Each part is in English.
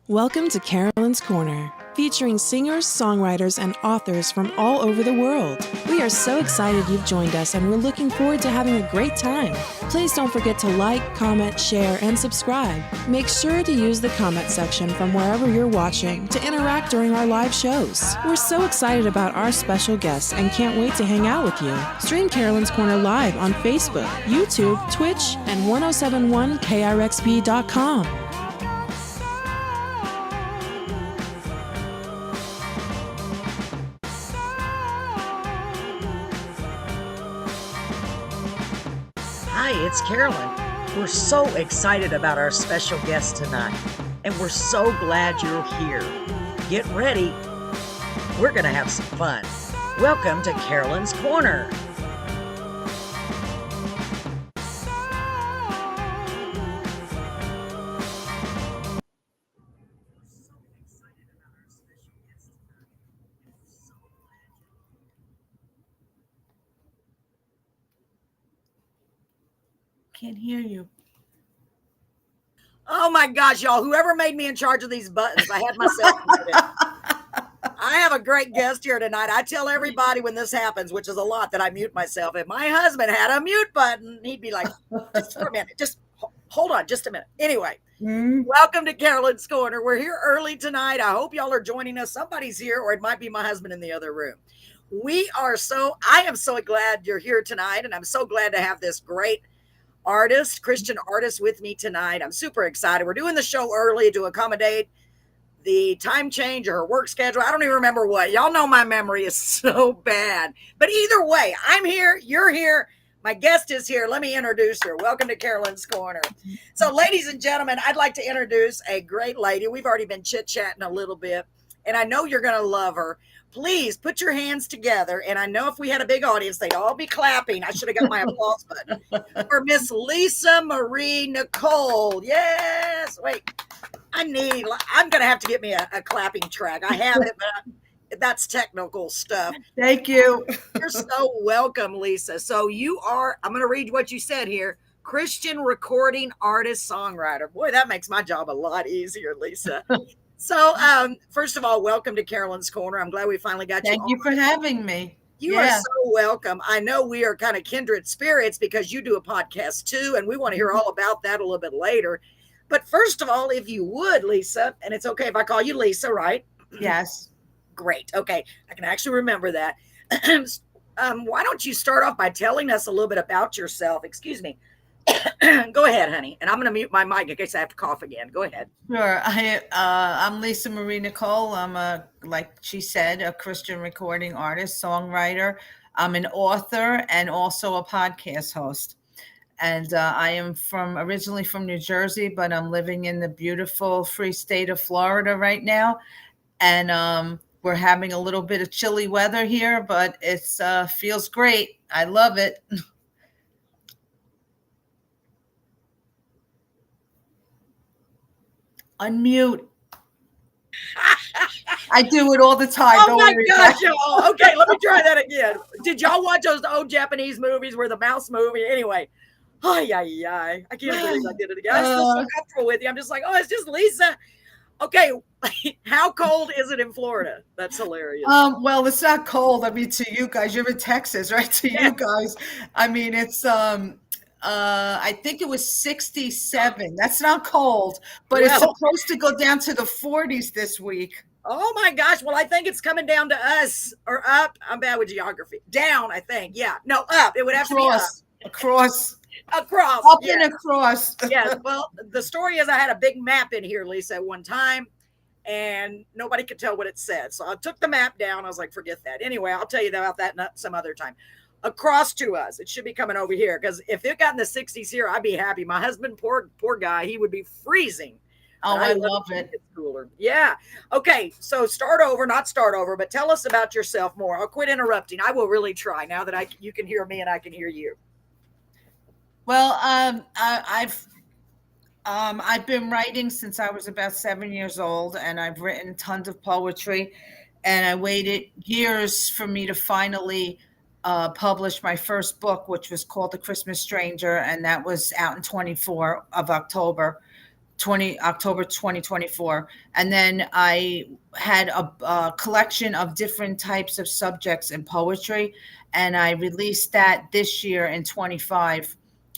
Welcome to Carolyn's Corner, featuring singers, songwriters, and authors from all over the world. We are so excited you've joined us, and we're looking forward to having a great time. Please don't forget to like, comment, share, and subscribe. Make sure to use the comment section from wherever you're watching to interact during our live shows. We're so excited about our special guests and can't wait to hang out with you. Stream Carolyn's Corner live on Facebook, YouTube, Twitch, and 1071krxb.com. Hi, it's Carolyn. We're so excited about our special guest tonight, and we're so glad you're here. Get ready. We're going to have some fun. Welcome to Carolyn's Corner. Can't hear you. Oh my gosh, y'all. Whoever made me in charge of these buttons, I had myself muted. I have a great guest here tonight. I tell everybody when this happens, which is a lot, that I mute myself. If my husband had a mute button, he'd be like, just for a minute, just hold on just a minute. Anyway, Welcome to Carolyn's Corner. We're here early tonight. I hope y'all are joining us. Somebody's here, or it might be my husband in the other room. I am so glad you're here tonight, and I'm so glad to have this great Christian artist with me tonight. I'm super excited. We're doing the show early to accommodate the time change or her work schedule. I don't even remember what. Y'all know my memory is so bad. But either way, I'm here. You're here. My guest is here. Let me introduce her. Welcome to Carolyn's Corner. So, ladies and gentlemen, I'd like to introduce a great lady. We've already been chit-chatting a little bit, and I know you're going to love her. Please put your hands together. And I know if we had a big audience, they'd all be clapping. I should have got my applause button for Miss Lisa Marie Nicole. Yes. Wait, I'm going to have to get me a clapping track. I have it, but that's technical stuff. Thank you. You're so welcome, Lisa. So I'm going to read what you said here. Christian recording artist, songwriter. Boy, that makes my job a lot easier, Lisa. So, first of all, welcome to Carolyn's Corner. I'm glad we finally got you on. Thank you for having me. You are so welcome. I know we are kind of kindred spirits because you do a podcast too, and we want to hear all about that a little bit later. But first of all, if you would, Lisa, and it's okay if I call you Lisa, right? Yes. Great. Okay. I can actually remember that. Why don't you start off by telling us a little bit about yourself? Excuse me. Go ahead, honey. And I'm going to mute my mic in case I have to cough again. Go ahead. Sure. I'm Lisa Marie Nicole. I'm like she said, a Christian recording artist, songwriter. I'm an author and also a podcast host. And I am originally from New Jersey, but I'm living in the beautiful free state of Florida right now. And we're having a little bit of chilly weather here, but it feels great. I love it. Unmute. I do it all the time. Oh my gosh, y'all. Okay, let me try that again. Did y'all watch those old Japanese movies where the mouse movie? Anyway, I can't believe I did it again. I'm still so comfortable with you. I'm just like, it's just Lisa. Okay, how cold is it in Florida? That's hilarious. Well, it's not cold. I mean, to you guys, you're in Texas, right? To you guys, I mean, it's I think it was 67. That's not cold, but it's supposed to go down to the 40s this week. Oh my gosh. Well, I think it's coming down to us or up. I'm bad with geography. Down, I think. Yeah. No, up. It would have to be up. Across. Up and across. Yes. Well, the story is I had a big map in here, Lisa, at one time, and nobody could tell what it said. So I took the map down. I was like, forget that. Anyway, I'll tell you about that some other time. Across to us. It should be coming over here because if it got in the 60s here, I'd be happy. My husband, poor guy, he would be freezing. Oh, I love it. It's cooler. Yeah. Okay. So not start over, but tell us about yourself more. I'll quit interrupting. I will really try now that you can hear me and I can hear you. Well, I've been writing since I was about 7 years old, and I've written tons of poetry, and I waited years for me to finally published my first book, which was called The Christmas Stranger, and that was out in 24 of October. October 2024. And then I had a collection of different types of subjects in poetry, and I released that this year in 25,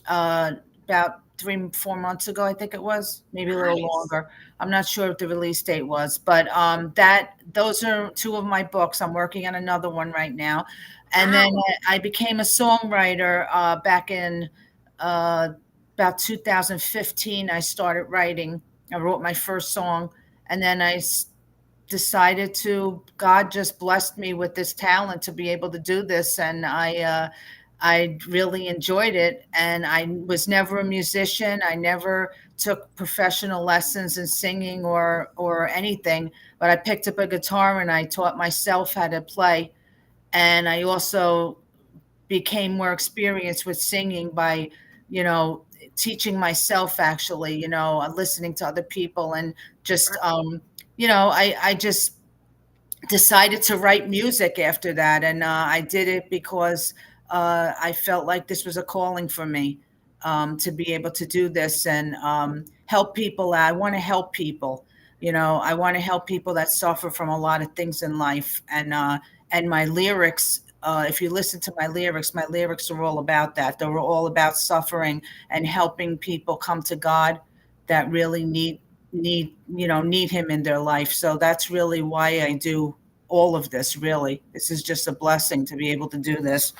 about 3-4 months ago, I think it was, maybe a little Nice. longer. I'm not sure what the release date was, but those are two of my books. I'm working on another one right now. And then Wow. I became a songwriter back in about 2015. I started writing. I wrote my first song, and then decided to. God just blessed me with this talent to be able to do this, and I really enjoyed it. And I was never a musician. I never took professional lessons in singing or anything, but I picked up a guitar and I taught myself how to play. And I also became more experienced with singing by, you know, teaching myself, actually, listening to other people, and just, I just decided to write music after that. And I did it because I felt like this was a calling for me, to be able to do this and help people. I want to help people. I want to help people that suffer from a lot of things in life. And my lyrics, if you listen to my lyrics are all about that. They were all about suffering and helping people come to God that really need him in their life. So that's really why I do all of this. Really, this is just a blessing to be able to do this.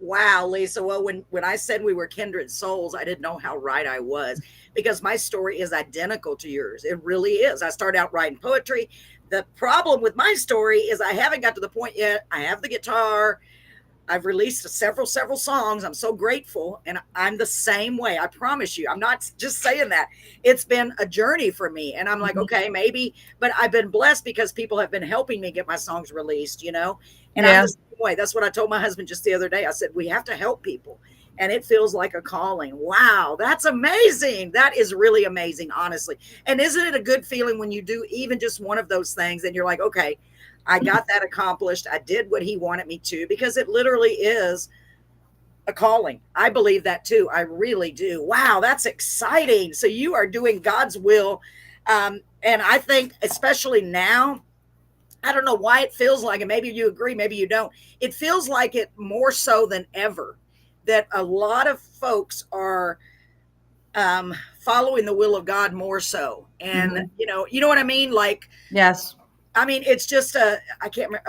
Wow, Lisa. Well, when I said we were kindred souls, I didn't know how right I was, because my story is identical to yours. It really is. I started out writing poetry. The problem with my story is I haven't got to the point yet. I have the guitar. I've released several songs. I'm so grateful. And I'm the same way. I promise you. I'm not just saying that. It's been a journey for me. And I'm like, Mhm. okay, maybe, but I've been blessed because people have been helping me get my songs released, And I'm Yeah. the same way. That's what I told my husband just the other day. I said, we have to help people. And it feels like a calling. Wow, that's amazing. That is really amazing, honestly. And isn't it a good feeling when you do even just one of those things and you're like, okay, I got that accomplished. I did what he wanted me to, because it literally is a calling. I believe that too. I really do. Wow, that's exciting. So you are doing God's will. And I think, especially now, I don't know why it feels like it. Maybe you agree, maybe you don't. It feels like it more so than ever, that a lot of folks are following the will of God more so. And, Mhm. you know what I mean? Like, Yes. I mean, it's just a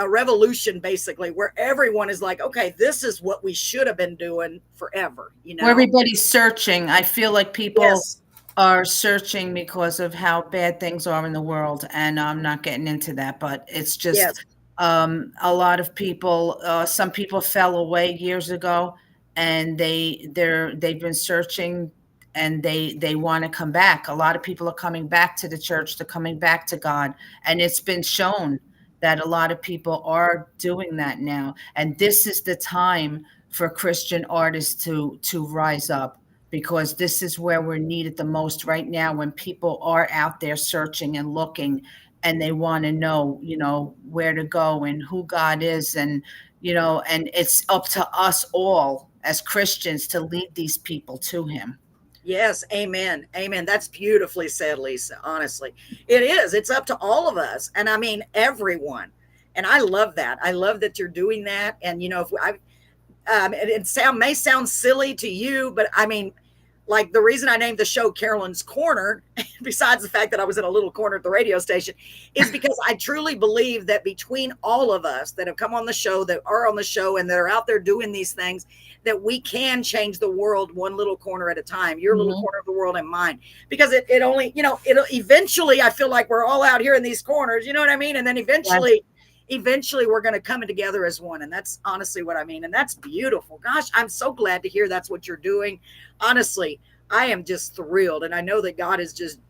revolution, basically, where everyone is like, okay, this is what we should have been doing forever, Where everybody's searching. I feel like people Yes. are searching because of how bad things are in the world, and I'm not getting into that, but it's just Yes. a lot of people. Some people fell away years ago, and they've been searching, and they want to come back. A lot of people are coming back to the church. They're coming back to God, and it's been shown that a lot of people are doing that now. And this is the time for Christian artists to rise up, because this is where we're needed the most right now, when people are out there searching and looking, and they want to know, where to go and who God is. And and it's up to us all as Christians to lead these people to him. Yes. Amen. Amen. That's beautifully said, Lisa. Honestly, it is. It's up to all of us. And I mean, everyone. And I love that. I love that you're doing that. And, if may sound silly to you, but I mean, like, the reason I named the show Carolyn's Corner, besides the fact that I was in a little corner at the radio station, is because I truly believe that between all of us that have come on the show, that are on the show, and that are out there doing these things, that we can change the world one little corner at a time, your little Mhm. corner of the world and mine. Because it only, it'll eventually, I feel like we're all out here in these corners, you know what I mean? And then Yes. eventually we're going to come together as one. And that's honestly what I mean. And that's beautiful. Gosh, I'm so glad to hear that's what you're doing. Honestly, I am just thrilled. And I know that God is just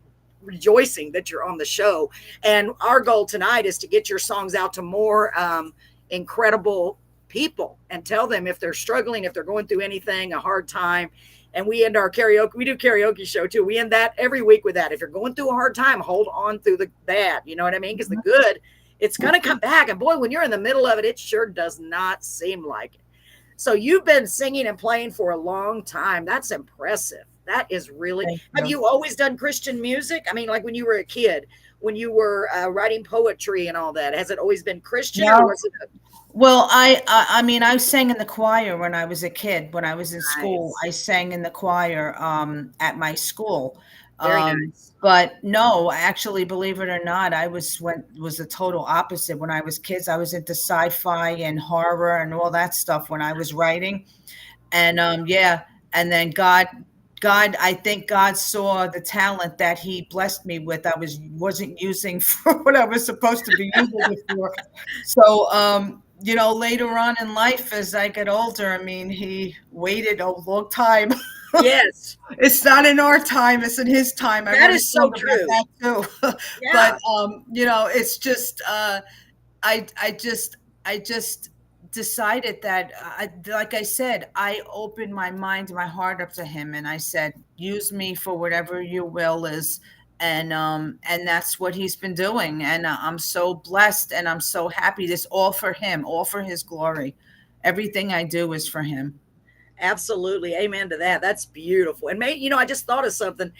rejoicing that you're on the show. And our goal tonight is to get your songs out to more incredible people and tell them if they're struggling, if they're going through anything, a hard time. And we end our karaoke. We do karaoke show too. We end that every week with that. If you're going through a hard time, hold on through the bad. You know what I mean? Because the good, it's going to come back. And boy, when you're in the middle of it, it sure does not seem like it. So you've been singing and playing for a long time. That's impressive. That is really. Thank Have you. you always done Christian music? I mean, like when you were a kid, when you were writing poetry and all that, has it always been Christian, or No. was it Well, I mean, I sang in the choir when I was a kid. When I was in school, nice? I sang in the choir at my school. Very Um, nice. but no, actually, believe it or not, I was the total opposite. When I was kids, I was into sci-fi and horror and all that stuff when I was writing. And yeah, and then God, I think God saw the talent that He blessed me with. I wasn't using for what I was supposed to be using it for. So, later on in life, as I get older, I mean, He waited a long time. Yes, It's not in our time; it's in His time. I that wrote a is so song about true. that too. Yeah, But it's just I just decided that like I said, I opened my mind and my heart up to Him, and I said, use me for whatever your will is. And that's what He's been doing. And I'm so blessed and I'm so happy. This all for Him, all for His glory. Everything I do is for Him. absolutely. Amen to that. That's beautiful. And I just thought of something.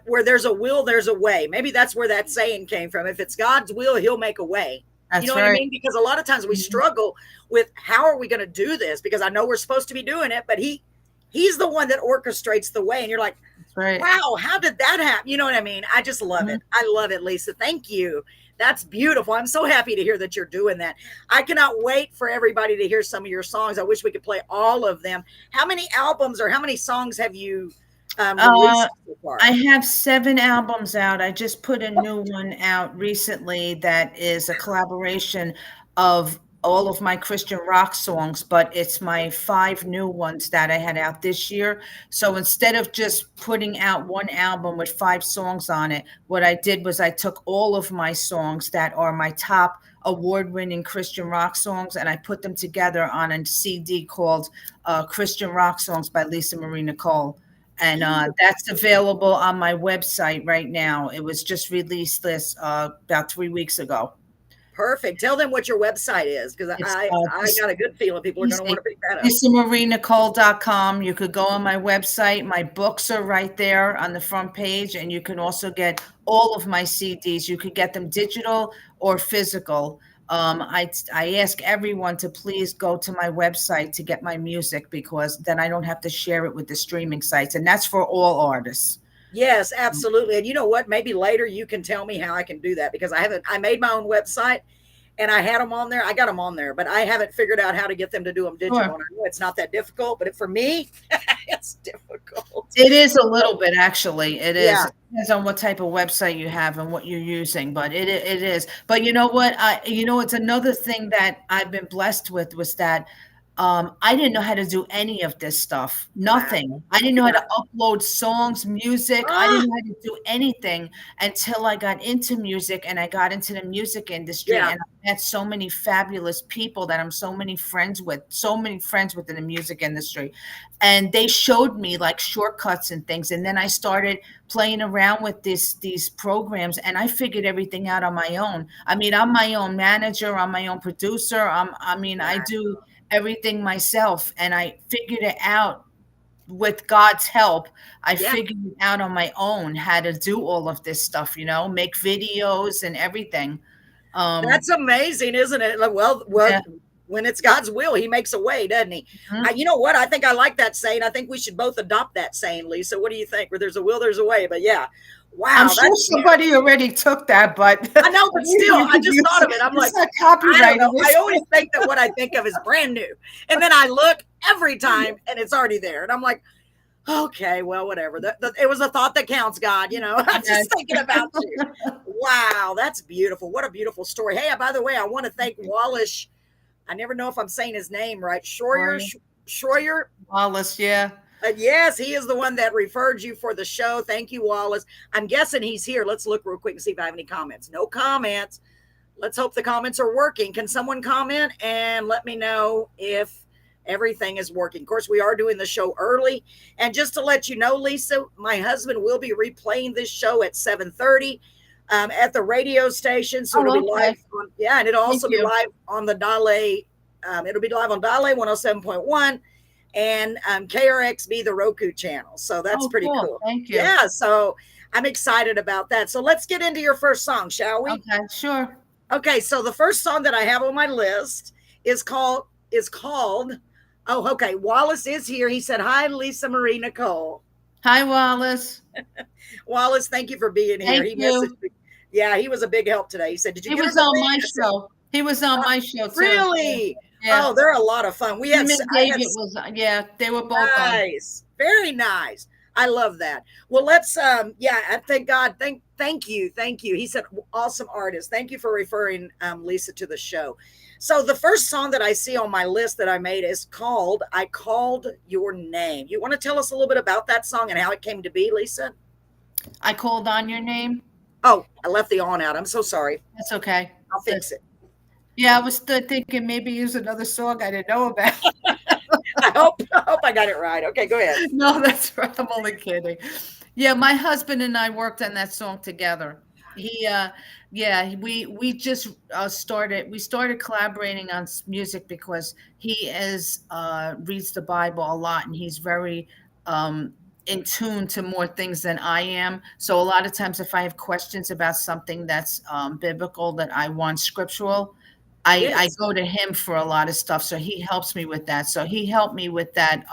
Where there's a will, there's a way. Maybe that's where that saying came from. If it's God's will, He'll make a way. You know That's what I right. mean? Because a lot of times we Mhm. struggle with how are we going to do this? Because I know we're supposed to be doing it, but He's the one that orchestrates the way. And you're like, That's right. wow, how did that happen? You know what I mean? I just love Mhm. it. I love it, Lisa. Thank you. That's beautiful. I'm so happy to hear that you're doing that. I cannot wait for everybody to hear some of your songs. I wish we could play all of them. How many albums or how many songs have you Uh, released so far? I have 7 albums out. I just put a new one out recently that is a collaboration of all of my Christian rock songs, but it's my 5 new ones that I had out this year. So instead of just putting out one album with 5 songs on it, what I did was I took all of my songs that are my top award-winning Christian rock songs and I put them together on a CD called Christian Rock Songs by Lisa Marie Nicole. And that's available on my website right now. It was just released this about 3 weeks ago. Perfect. Tell them what your website is because It's I got a good feeling people are going to want easy. to pick that up. LisaMarieNicole.com. You could go on my website. My books are right there on the front page, and you can also get all of my CDs. You could get them digital or physical. I ask everyone to please go to my website to get my music because then I don't have to share it with the streaming sites, and that's for all artists. Yes, absolutely. And you know what? Maybe later you can tell me how I can do that because I made my own website and I had them on there. I got them on there, but I haven't figured out how to get them to do them digital. Sure. And I know it's not that difficult, but for me, it's difficult. It is a little bit, actually. It is. Yeah. It depends on what type of website you have and what you're using, but it is. But you know what? It's another thing that I've been blessed with was that I didn't know how to do any of this stuff. Wow. Nothing. I didn't know how to upload songs, music. I Ah, didn't know how to do anything until I got into music and I got into the music industry yeah. and I met so many fabulous people that I'm so many friends within the music industry. And they showed me like shortcuts and things. And then I started playing around with these programs and I figured everything out on my own. I mean, I'm my own manager, I'm my own producer. I do everything myself and I figured it out with God's help. I Yeah. figured it out on my own how to do all of this stuff, make videos and everything. That's amazing, isn't it? Like, well, Yeah. when it's God's will, He makes a way, doesn't He? Mhm. You know what? I think I like that saying. I think we should both adopt that saying, Lisa. What do you think? Where there's a will, there's a way. But yeah, I'm wow, sure that's beautiful. somebody already took that, but I know, but still, you I could just use thought of it. I'm like, it's not I don't copyrighted. know. I always think that what I think of is brand new, and then I look every time, and it's already there, and I'm like, okay, well, whatever. It was a thought that counts, God. I'm Yes. just thinking about you. Wow, that's beautiful. What a beautiful story. Hey, by the way, I want to thank Wallace. I never know if I'm saying his name right. Schroyer. Wallace, yeah. Yes, he is the one that referred you for the show. Thank you, Wallace. I'm guessing he's here. Let's look real quick and see if I have any comments. No comments. Let's hope the comments are working. Can someone comment and let me know if everything is working? Of course, we are doing the show early. And just to let you know, Lisa, my husband will be replaying this show at 7:30 at the radio station. So it'll be Okay. live. And it'll Thank also be you. live on the Dale It'll be live on Dale 107.1 and KRXB, the Roku channel. So that's pretty cool. Thank you. Yeah, so I'm excited about that. So let's get into your first song, shall we? Okay, sure. Okay, so the first song that I have on my list is called oh, okay. Wallace is here. He said, "Hi, Lisa Marie Nicole." Hi, Wallace. Wallace, thank you for being here. Thank you. Yeah, he was a big help today. He said, "Did you?" He was on my show. He was on my show too. Really? Yeah. Oh, they're a lot of fun. We had David was. Yeah, they were both nice. Very nice. I love that. Well, let's I thank God. Thank you. He said, awesome artist. Thank you for referring Lisa to the show. So the first song that I see on my list that I made is called "I Called Your Name." You want to tell us a little bit about that song and how it came to be, Lisa? I called on your name. Oh, I left the on out. I'm so sorry. That's okay. I'll fix it. Yeah, I was still thinking maybe use another song I didn't know about. I hope I got it right. Okay, go ahead. No, that's right. I'm only kidding. Yeah, my husband and I worked on that song together. We just started collaborating on music because he reads the Bible a lot, and he's very in tune to more things than I am. So a lot of times if I have questions about something that's biblical, that I want scriptural, I go to him for a lot of stuff. So he helps me with that. So he helped me with that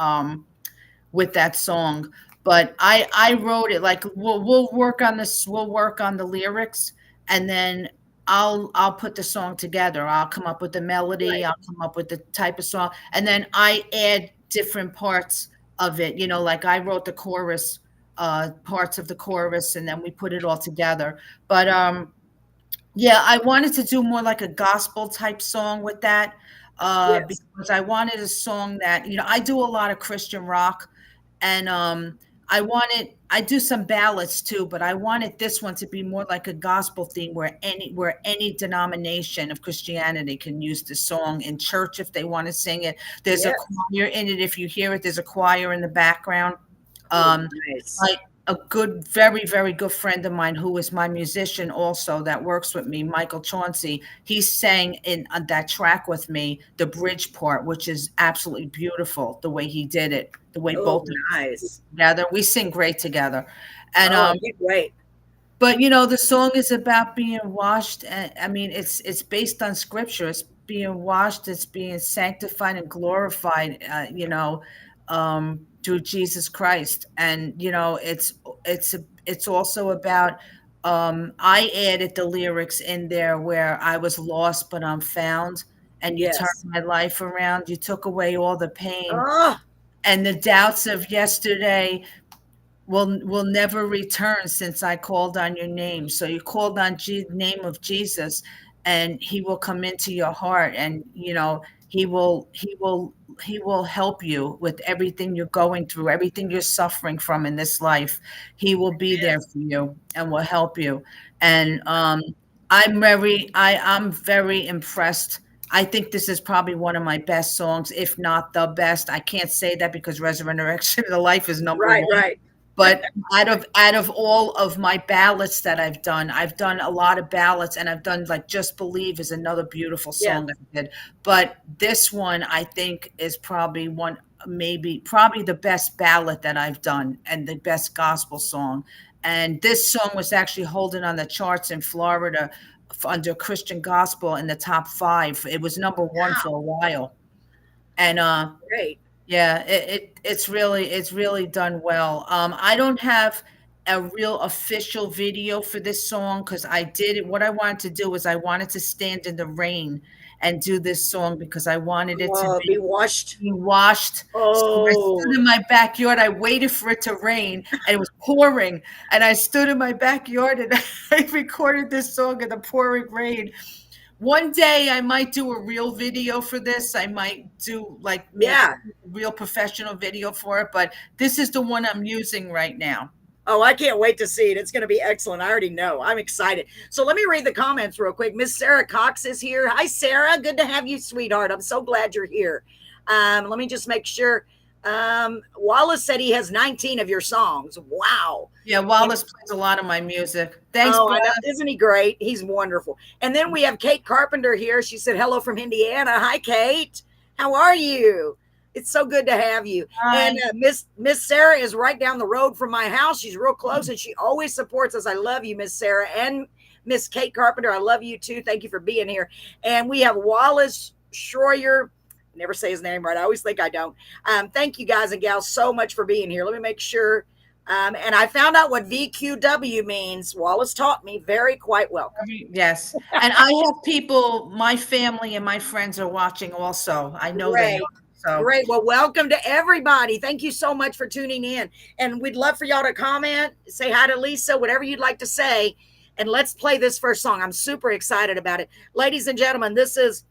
song. But I wrote it. Like we'll work on this. We'll work on the lyrics, and then I'll put the song together. I'll come up with the melody. Right. I'll come up with the type of song, and then I add different parts of it. You know, like I wrote the chorus, parts of the chorus, and then we put it all together. But yeah, I wanted to do more like a gospel type song with that, because I wanted a song that, you know, I do a lot of Christian rock, and I do some ballads too, but I wanted this one to be more like a gospel theme where any denomination of Christianity can use the song in church if they want to sing it. There's a choir in it. If you hear it, there's a choir in the background. Nice. Like a good, very, very good friend of mine who is my musician also that works with me, Michael Chauncey, he sang in that track with me, the bridge part, which is absolutely beautiful, the way he did it, the way both nice together. We sing great together. And great. But you know, the song is about being washed. And I mean, it's based on scripture. It's being washed, it's being sanctified and glorified, through Jesus Christ. And you know, it's also about I added the lyrics in there where I was lost but I'm found, and you turned my life around. You took away all the pain and the doubts of yesterday will never return since I called on your name. So you called on the name of Jesus, and he will come into your heart, and you know, he will help you with everything you're going through, everything you're suffering from in this life. He will be there for you and will help you. And I'm very impressed. I think this is probably one of my best songs, if not the best. I can't say that because Resurrection of the Life is number one. Right. But out of all of my ballads that I've done a lot of ballads, and I've done like Just Believe is another beautiful song that I did. But this one I think is probably the best ballad that I've done and the best gospel song. And this song was actually holding on the charts in Florida under Christian gospel in the top 5. It was number 1 for a while. And great. Yeah, it's really done well. I don't have a real official video for this song because what I wanted to do was I wanted to stand in the rain and do this song because I wanted it to be washed. So I stood in my backyard. I waited for it to rain, and it was pouring. And I stood in my backyard and I recorded this song in the pouring rain. One day I might do a real video for this. I might do a real professional video for it, but this is the one I'm using right now. Oh, I can't wait to see it. It's going to be excellent. I already know. I'm excited. So let me read the comments real quick. Miss Sarah Cox is here. Hi, Sarah. Good to have you, sweetheart. I'm so glad you're here. Let me just make sure. Wallace said he has 19 of your songs. Wow. Yeah, Wallace plays a lot of my music. Thanks, Oh, brother. I know. Isn't he great? He's wonderful. And then we have Kate Carpenter here. She said, hello from Indiana. Hi, Kate. How are you? It's so good to have you. Hi. And Miss Sarah is right down the road from my house. She's real close, and she always supports us. I love you, Miss Sarah. And Miss Kate Carpenter, I love you too. Thank you for being here. And we have Wallace Schroyer. Never say his name right. I always think I don't. Thank you guys and gals so much for being here. Let me make sure. And I found out what VQW means. Wallace taught me. Very quite welcome. Yes. And I have people, my family and my friends are watching also. I know they are. So. Great. Well, welcome to everybody. Thank you so much for tuning in. And we'd love for y'all to comment, say hi to Lisa, whatever you'd like to say. And let's play this first song. I'm super excited about it. Ladies and gentlemen, this is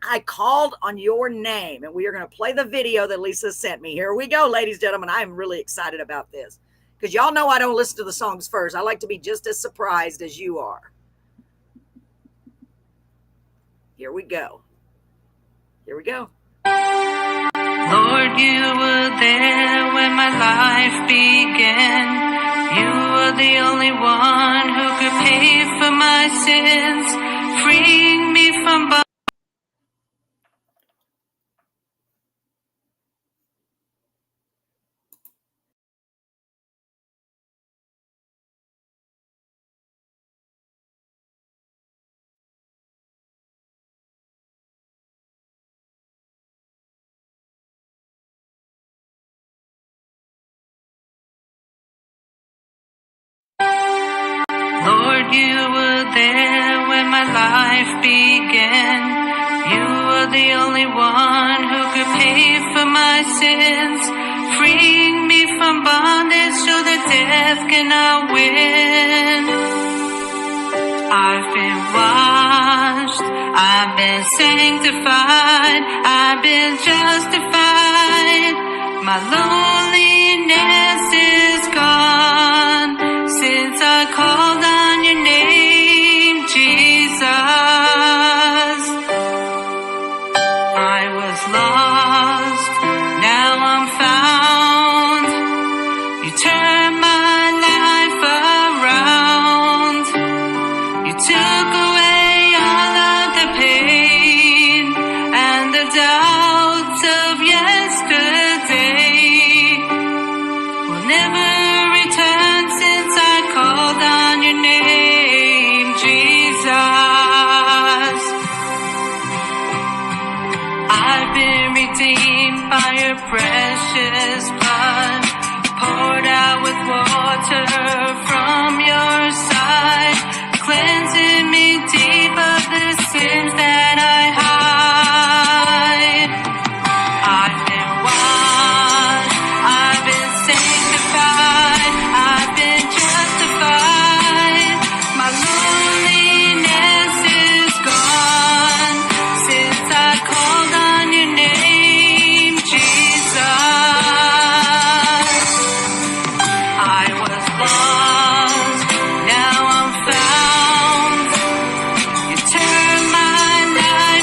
I Called on Your Name. And we are going to play the video that Lisa sent me. Here we go, ladies and gentlemen. I'm really excited about this. Because y'all know I don't listen to the songs first. I like to be just as surprised as you are. Here we go. Here we go. Lord, you were there when my life began. You were the only one who could pay for my sins, freeing me from bondage. Lord, you were there when my life began. You were the only one who could pay for my sins, freeing me from bondage so that death cannot win. I've been washed, I've been sanctified, I've been justified. My loneliness is gone since I called on your name, Jesus. I was lost, now I'm found. You turned my life around. You took away all of the pain and the doubts of yesterday. Will never return since I called on your name, Jesus. I've been redeemed by your precious blood, poured out with water from your side, cleansing me deep of the sins that I hide. I've been washed, I've been sanctified, I've been justified. My loneliness is gone since I called on your name, Jesus. I was lost, now I'm found. You turned my life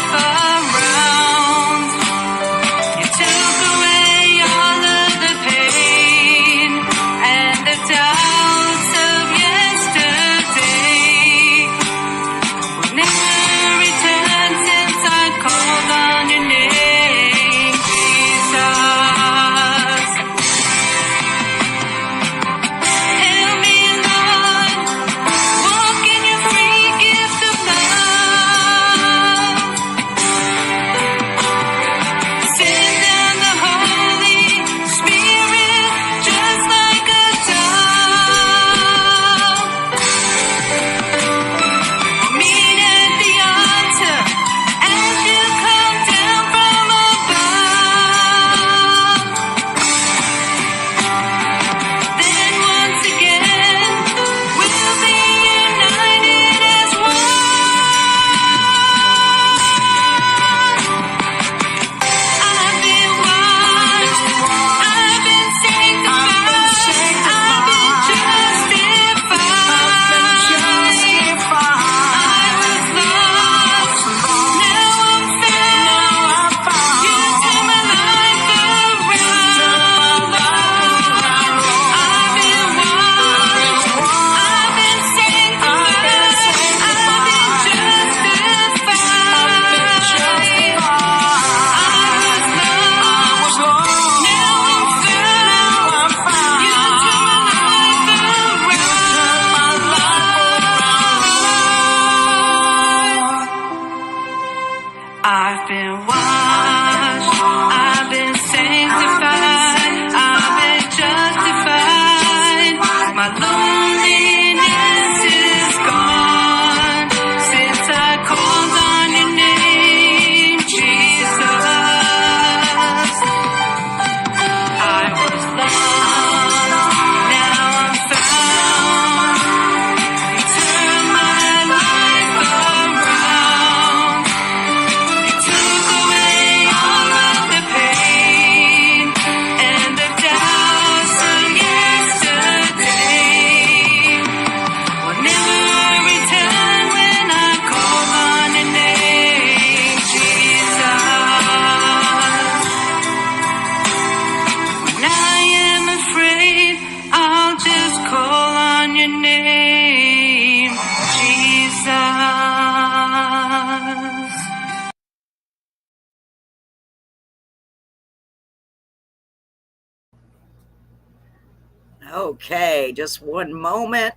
Okay, just one moment.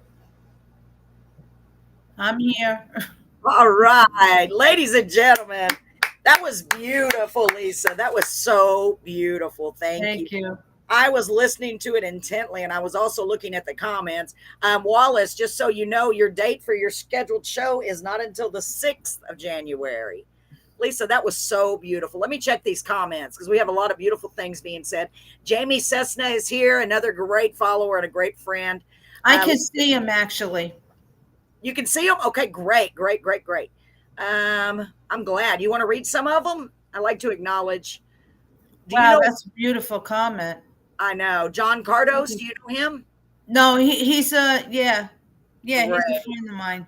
I'm here. All right, ladies and gentlemen, that was beautiful, Lisa. That was so beautiful. Thank you. Thank you. I was listening to it intently, and I was also looking at the comments. Wallace, just so you know, your date for your scheduled show is not until the 6th of January. Lisa, that was so beautiful. Let me check these comments because we have a lot of beautiful things being said. Jamie Cessna is here, another great follower and a great friend. I can see him actually. You can see them? Okay, great. I'm glad. You want to read some of them? I like to acknowledge. Wow, that's a beautiful comment. I know. John Cardos, do you know him? No, he's yeah, he's a friend of mine.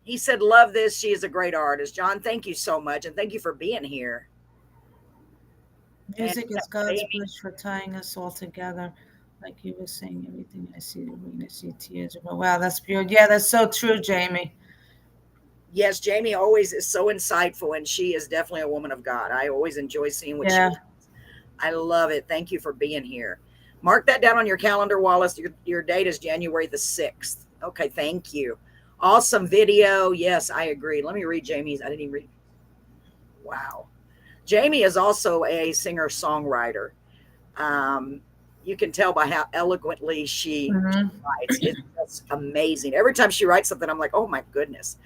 He said, love this. She is a great artist. John, thank you so much. And thank you for being here. Music is God's bridge for tying us all together. Like you were saying, everything I see, the rain, I see tears. Wow, that's beautiful. Yeah, that's so true, Jamie. Yes, Jamie always is so insightful, and she is definitely a woman of God. I always enjoy seeing what she does. I love it. Thank you for being here. Mark that down on your calendar, Wallace. Your date is January the 6th. Okay, thank you. Awesome video. Yes, I agree. Let me read Jamie's. I didn't even read. Wow. Jamie is also a singer-songwriter. You can tell by how eloquently she writes. It's just amazing. Every time she writes something, I'm like, oh my goodness.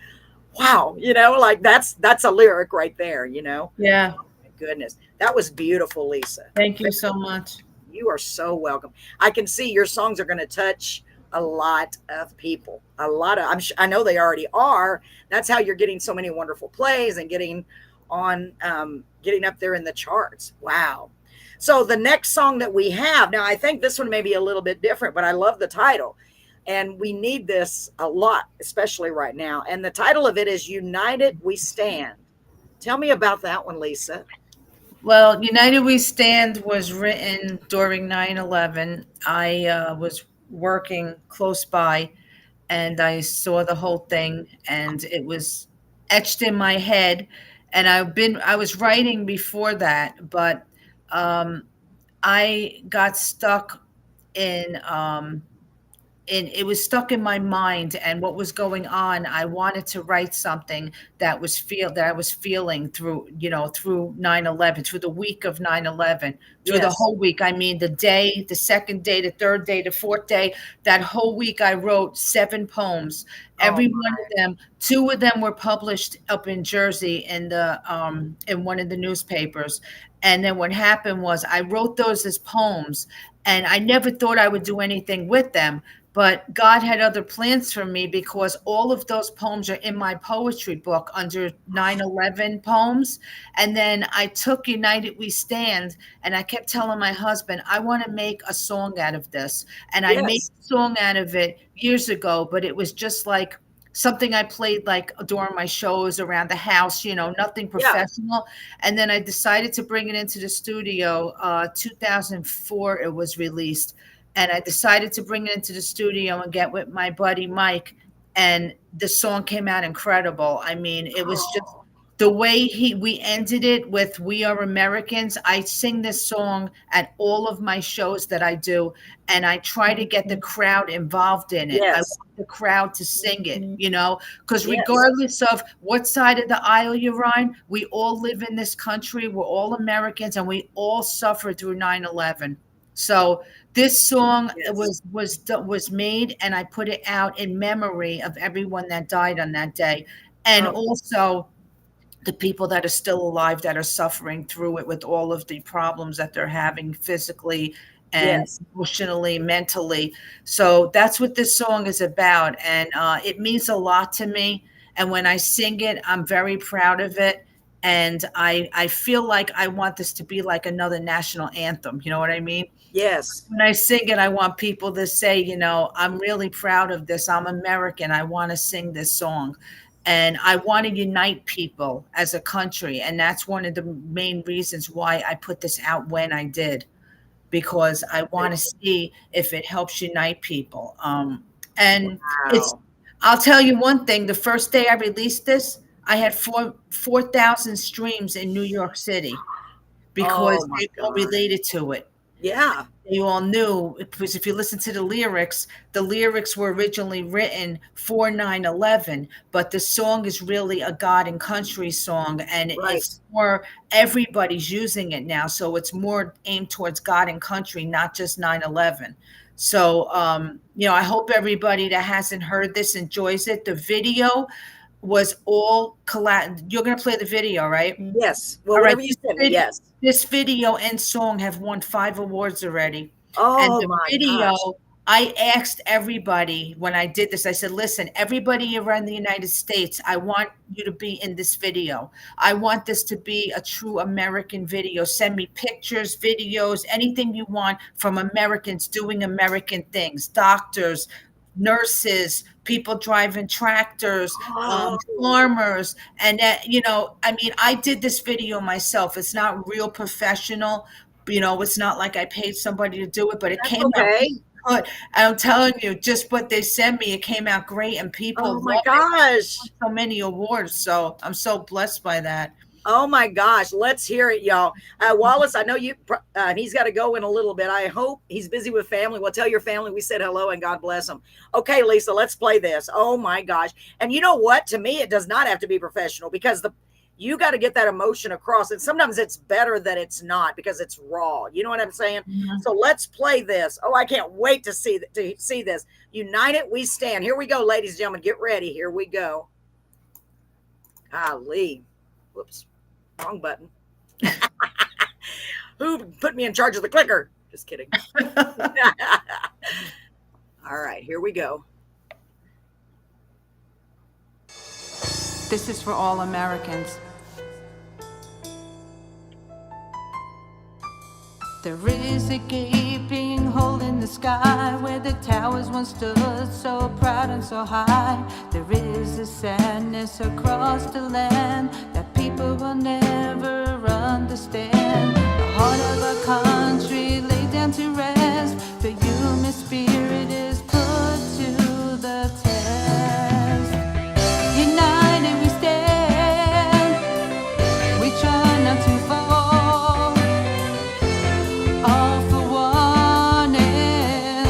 Wow. You know, like that's a lyric right there, you know? Yeah. Oh my goodness. That was beautiful, Lisa. Thank you so much. You are so welcome. I can see your songs are going to touch a lot of people. I know they already are. That's how you're getting so many wonderful plays and getting up there in the charts. Wow. So the next song that we have, now I think this one may be a little bit different, but I love the title. And we need this a lot, especially right now. And the title of it is United We Stand. Tell me about that one, Lisa. Well, United We Stand was written during 9/11. I was working close by and I saw the whole thing and it was etched in my head. And I was writing before that, but I got stuck in it was stuck in my mind and what was going on. I wanted to write something that I was feeling through 9/11, through the week of 9/11, through the whole week. I mean, the day, the second day, the third day, the fourth day, that whole week I wrote 7 poems. Every one of them, 2 of them were published up in Jersey in one of the newspapers. And then what happened was I wrote those as poems and I never thought I would do anything with them. But God had other plans for me because all of those poems are in my poetry book under 9/11 poems. And then I took United We Stand and I kept telling my husband, I want to make a song out of this. And I made a song out of it years ago, but it was just like something I played like during my shows around the house, nothing professional. And then I decided to bring it into the studio. 2004, it was released. And I decided to bring it into the studio and get with my buddy Mike. And the song came out incredible. I mean, it was just the way we ended it with "We Are Americans." I sing this song at all of my shows that I do, and I try to get the crowd involved in it. I want the crowd to sing it, because regardless of what side of the aisle you're on, we all live in this country. We're all Americans, and we all suffered through 9/11. So this song was made, and I put it out in memory of everyone that died on that day, and also the people that are still alive that are suffering through it with all of the problems that they're having physically and emotionally, mentally. So that's what this song is about, and it means a lot to me. And when I sing it, I'm very proud of it. And I feel like I want this to be like another national anthem. You know what I mean? Yes. When I sing it, I want people to say, I'm really proud of this. I'm American. I want to sing this song. And I want to unite people as a country. And that's one of the main reasons why I put this out when I did, because I want to see if it helps unite people. I'll tell you one thing. The first day I released this, I had 4,000 streams in New York City because they all related to it. Yeah. You all knew, because if you listen to the lyrics were originally written for 9/11, but the song is really a God and country song, and Right. it's more, everybody's using it now, so it's more aimed towards God and country, not just 9/11. So I hope everybody that hasn't heard this enjoys it. The video was all you're going to play the video, right? Yes. Well, All right, whatever you send me. Yes. this video and song have won 5 awards already. And Oh the my video, gosh. I asked everybody when I did this, I said, listen, everybody around the United States, I want you to be in this video. I want this to be a true American video. Send me pictures, videos, anything you want from Americans doing American things, doctors, nurses, people driving tractors, Oh, farmers. And I did this video myself. It's not real professional. It's not like I paid somebody to do it, but it that's came out okay. good. I'm telling you, just what they sent me, it came out great, and people Oh my love it. gosh. So many awards, so I'm so blessed by that. Oh my gosh, let's hear it, y'all. Wallace, I know you, he's got to go in a little bit. I hope he's busy with family. Well, tell your family we said hello and God bless them. Okay, Lisa, let's play this. Oh my gosh. And you know what? To me, it does not have to be professional, because you got to get that emotion across. And sometimes it's better that it's not, because it's raw. You know what I'm saying? Mhm. So let's play this. Oh, I can't wait to see this. United we stand. Here we go, ladies and gentlemen. Get ready. Here we go. Golly. Whoops. Wrong button. Who put me in charge of the clicker? Just kidding. All right, here we go. This is for all Americans. There is a gaping hole in the sky where the towers once stood so proud and so high. There is a sadness across the land that people will never understand. The heart of our country laid down to rest. The human spirit is put to the test. United we stand. We try not to fall. All for one and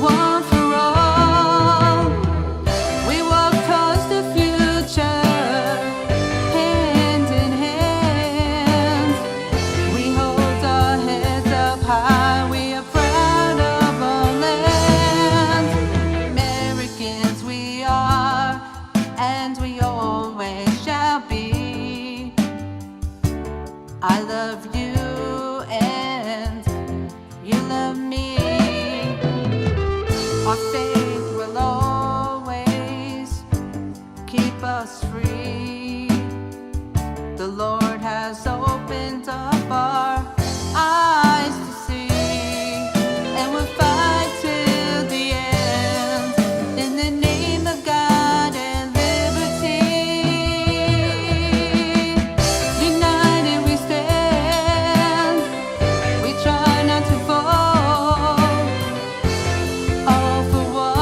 one for all. We walk towards the future, hand in hand. We hold our heads up high. We are proud of our land. Americans we are, and we always shall be. I love you and you love me. Our faith will always keep us free. The Lord has opened up our eyes to see, and we'll fight till the end in the name of God and liberty. United we stand. We try not to fall. All for one.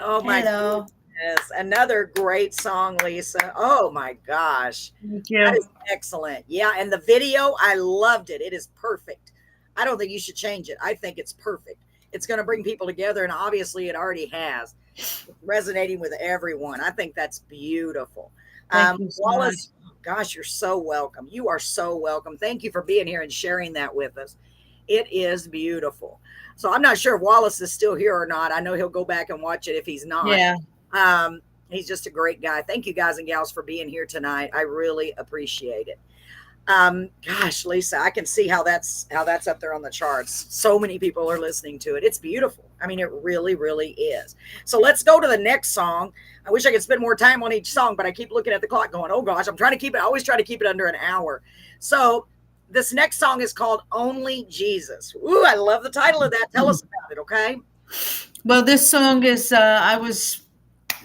Oh my Hello. goodness. Another great song, Lisa. Oh my gosh. Thank That you. is excellent. Yeah, and the video, I loved it. It is perfect. I don't think you should change it. I think it's perfect. It's going to bring people together, and obviously it already has. It's resonating with everyone. I think that's beautiful. Thank you so much. Wallace, gosh, you're so welcome. You are so welcome. Thank you for being here and sharing that with us. It is beautiful. So I'm not sure if Wallace is still here or not. I know he'll go back and watch it if he's not. Yeah. He's just a great guy. Thank you guys and gals for being here tonight. I really appreciate it. Gosh, Lisa, I can see how that's up there on the charts. So many people are listening to it. It's beautiful. I mean, it really, really is. So let's go to the next song. I wish I could spend more time on each song, but I keep looking at the clock going, oh gosh, I'm trying to keep it. I always try to keep it under an hour. So this next song is called Only Jesus. Ooh, I love the title of that. Tell us about it, okay? Well, this song is, I was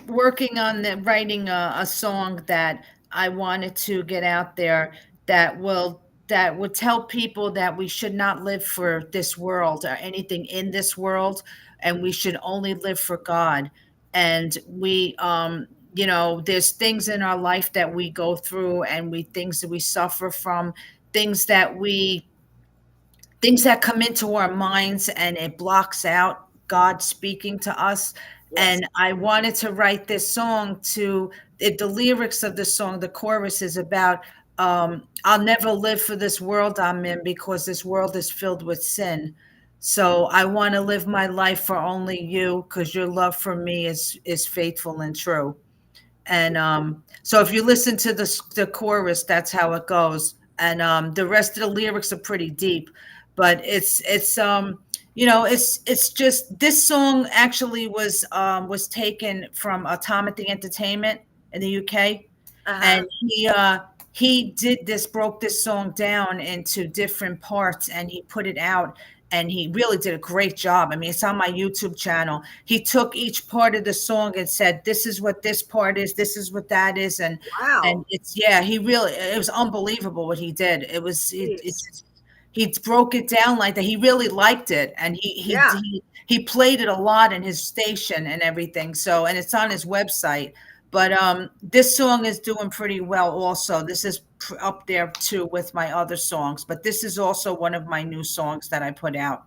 working on writing a song that I wanted to get out there that would tell people that we should not live for this world or anything in this world, and we should only live for God. And we, there's things in our life that we go through, and things that we suffer from, things that we things that come into our minds, and it blocks out God speaking to us. Yes. And I wanted to write this song the lyrics of the song, the chorus is about, I'll never live for this world I'm in because this world is filled with sin. So I want to live my life for only you because your love for me is faithful and true. And so if you listen to the chorus, that's how it goes. And the rest of the lyrics are pretty deep, but it's just, this song actually was taken from Timothy Entertainment in the UK. And he broke this song down into different parts, and he put it out, and he really did a great job. I mean, it's on my YouTube channel. He took each part of the song and said, this is what this part is, this is what that is. And Wow. and it was unbelievable what he did. He broke it down like that. He really liked it, and he played it a lot in his station and everything. So, and it's on his website. But this song is doing pretty well also. This is up there too with my other songs, but this is also one of my new songs that I put out.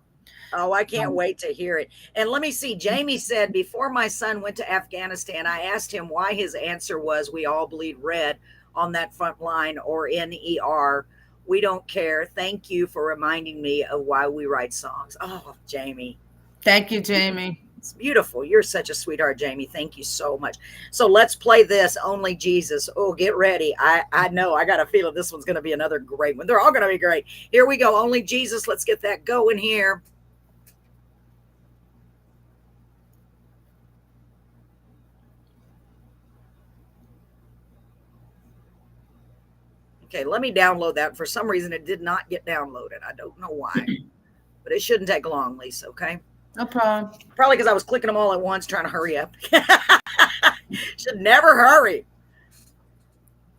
Oh, I can't wait to hear it. And let me see. Jamie said, before my son went to Afghanistan, I asked him why his answer was, we all bleed red on that front line or in ER. We don't care. Thank you for reminding me of why we write songs. Oh, Jamie. Thank you, Jamie. It's beautiful. You're such a sweetheart, Jamie. Thank you so much. So let's play this, Only Jesus. Oh, get ready. I know. I got a feeling this one's going to be another great one. They're all going to be great. Here we go. Only Jesus. Let's get that going here. Okay, let me download that. For some reason, it did not get downloaded. I don't know why, but it shouldn't take long, Lisa, okay? No problem. Probably because I was clicking them all at once, trying to hurry up. Should never hurry.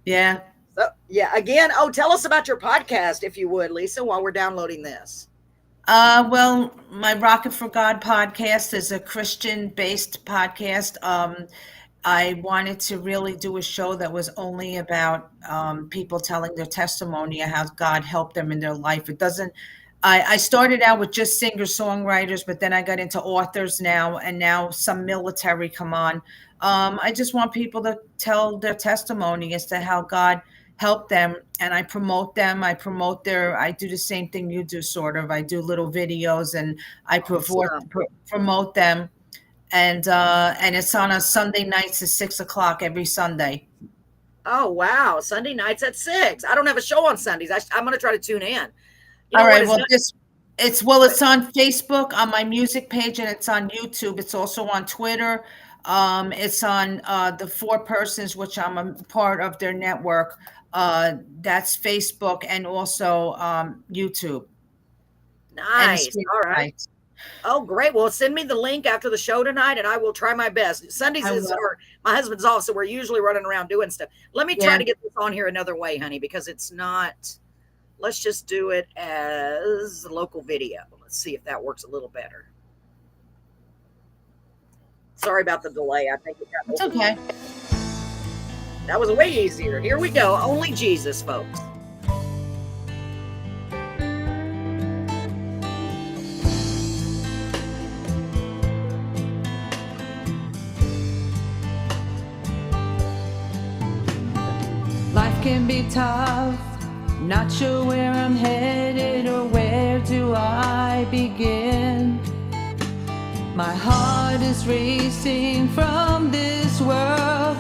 Yeah. So, yeah, again, tell us about your podcast, if you would, Lisa, while we're downloading this. Well, my Rocket for God podcast is a Christian-based podcast. I wanted to really do a show that was only about people telling their testimony of how God helped them in their life. I started out with just singer-songwriters, but then I got into authors now, and now some military come on. I just want people to tell their testimony as to how God helped them, and I promote them. I do the same thing you do, sort of. I do little videos, and I promote them. And it's on a Sunday nights at 6:00 every Sunday. Oh, wow. Sunday nights at 6. I don't have a show on Sundays. I'm going to try to tune in. All right. Well, it's on Facebook, on my music page, and it's on YouTube. It's also on Twitter. It's on the Four Persons, which I'm a part of their network. That's Facebook and also YouTube. Nice. All right. Oh, great. Well, send me the link after the show tonight, and I will try my best. Sundays my husband's off, so we're usually running around doing stuff. Let me try to get this on here another way, honey, because it's not. Let's just do it as local video. Let's see if that works a little better. Sorry about the delay. I think it got It's okay. That was way easier. Here we go. Only Jesus, folks. Life can be tough, not sure where I'm headed or where do I begin. My heart is racing from this world,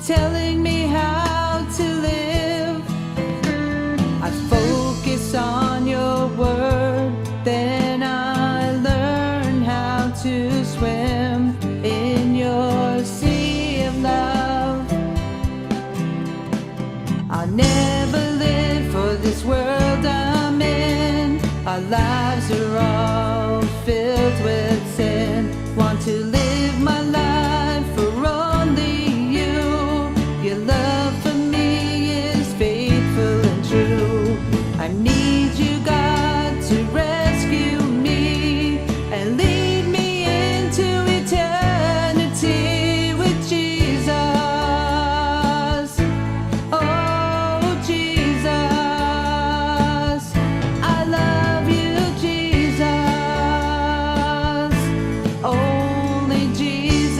telling me how to live. I focus on your word, then I learn how to swim in your sea of love. I'll never live for this world I'm in. Our lives are all filled with sin. Want to live my life for only you. Your love for me is faithful and true. I need you, God, to rescue me and lead me into eternity with Jesus. Oh, Jesus, I love you, Jesus. Only Jesus.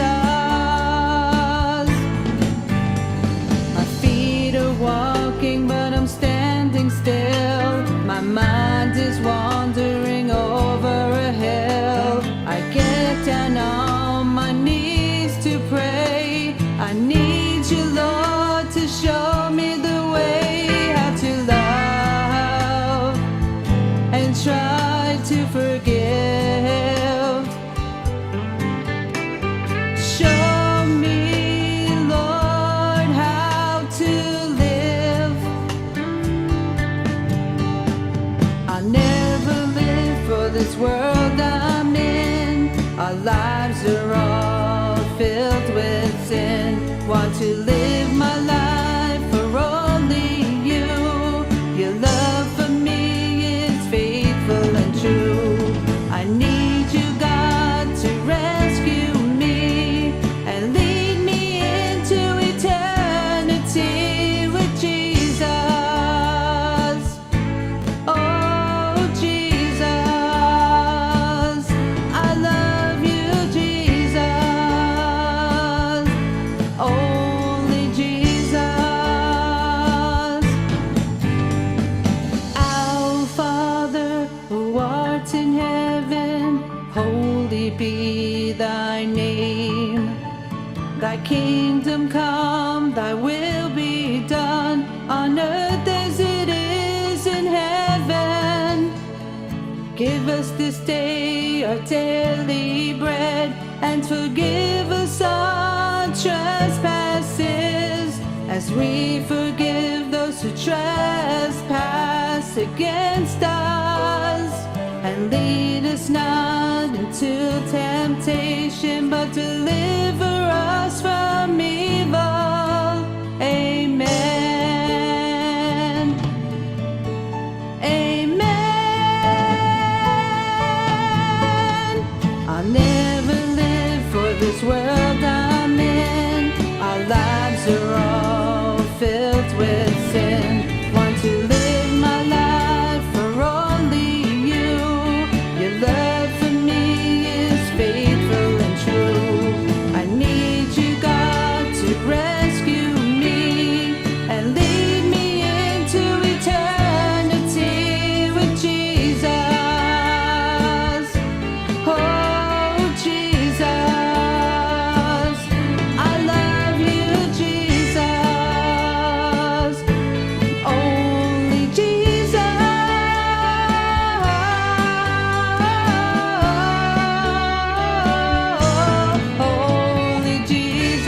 My feet are walking, but I'm standing still. My mind is wandering over a hill. I get down on my knees to pray. I need you, Lord, to show me the way how to love and try to forgive. Show me, Lord, how to live. I'll never live for this world I'm in. Our lives are all filled with sin. Want to live my life for only you. Your love for me is faithful and true. I need you, God, to rescue me and lead me into eternity with Jesus. Oh, Jesus, I love you, Jesus. Only Jesus. Our Father, who art in heaven, holy be thy name. Thy kingdom come, thy will be done, on earth as it is in heaven. Give us this day our daily bread, and forgive us our trespasses, as we forgive those who trespass against us. And lead us not into temptation, but deliver us from evil. Amen. Amen. I'll never live for this world I'm in. Our lives are all filled with sin. Want to live my life for only you. Your love for me is faithful and true. I need you, God, to rescue me and lead me into eternity with Jesus. Oh, Jesus, I love you, Jesus. Only Jesus. Only Jesus.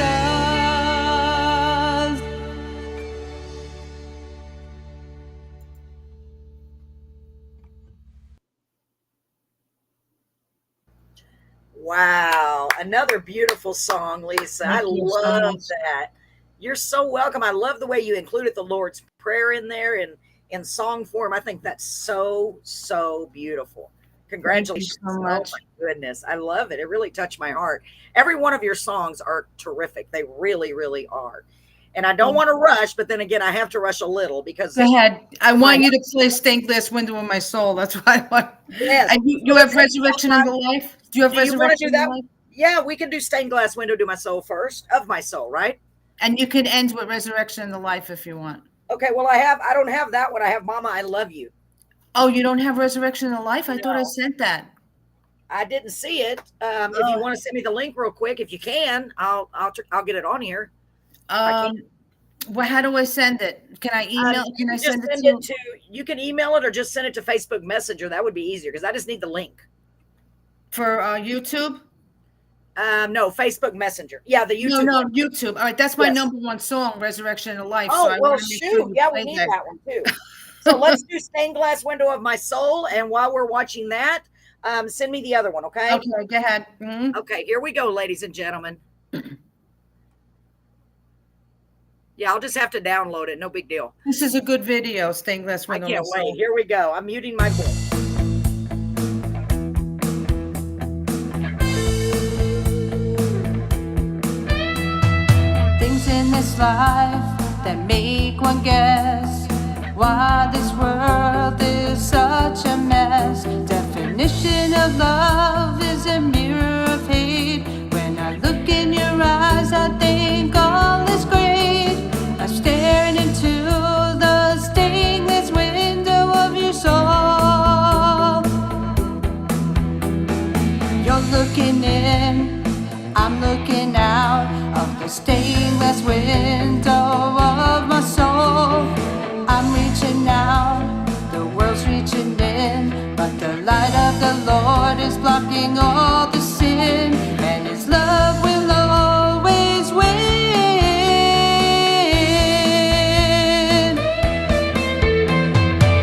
Wow. Another beautiful song, Lisa. I Thank you so love much. that. You're so welcome. I love the way you included the Lord's Prayer in there in song form. I think that's so, so beautiful. Congratulations. so Oh much. my goodness. I love it. It really touched my heart. Every one of your songs are terrific. They really, really are. And I don't want to rush, but then again, I have to rush a little because Go ahead. I want you to play Stained Glass Window in My Soul. That's what I want. yes. And you have Resurrection in the Life? Do you have Do you want to Resurrection do in the that? Life? Yeah, we can do Stained Glass Window to My Soul first, of my soul, right? And you can end with Resurrection in the Life if you want. Okay, well, I don't have that one. I have Mama, I Love You. Oh, you don't have Resurrection in the Life? I thought I No. sent that. I didn't see it. If you want to send me the link real quick, if you can, I'll get it on here. Well, how do I send it? Can I email? Can I Just send it to? you can email it or just send it to Facebook Messenger. That would be easier because I just need the link. For YouTube? No, Facebook Messenger. Yeah, the YouTube. No, YouTube. All right, that's my Yes. #1 song, Resurrection in the Life. Oh, so I well, want to make sure shoot. you Yeah, we play need that one too. So let's do Stained Glass Window of My Soul. And while we're watching that, send me the other one, okay? Okay, go ahead. Mhm. Okay, here we go, ladies and gentlemen. Yeah, I'll just have to download it. No big deal. This is a good video, Stained Glass I Window. can't in My wait. Soul. Here we go. I'm muting my voice. Things in this life that make one guess why this world is such a mess. Definition of love is a mirror of hate. When I look in your eyes, I think all is great. I'm staring into the stainless window of your soul. You're looking in, I'm looking out of the stainless window of my soul. I'm reaching out, the world's reaching in, but the light of the Lord is blocking all the sin, and His love will always win.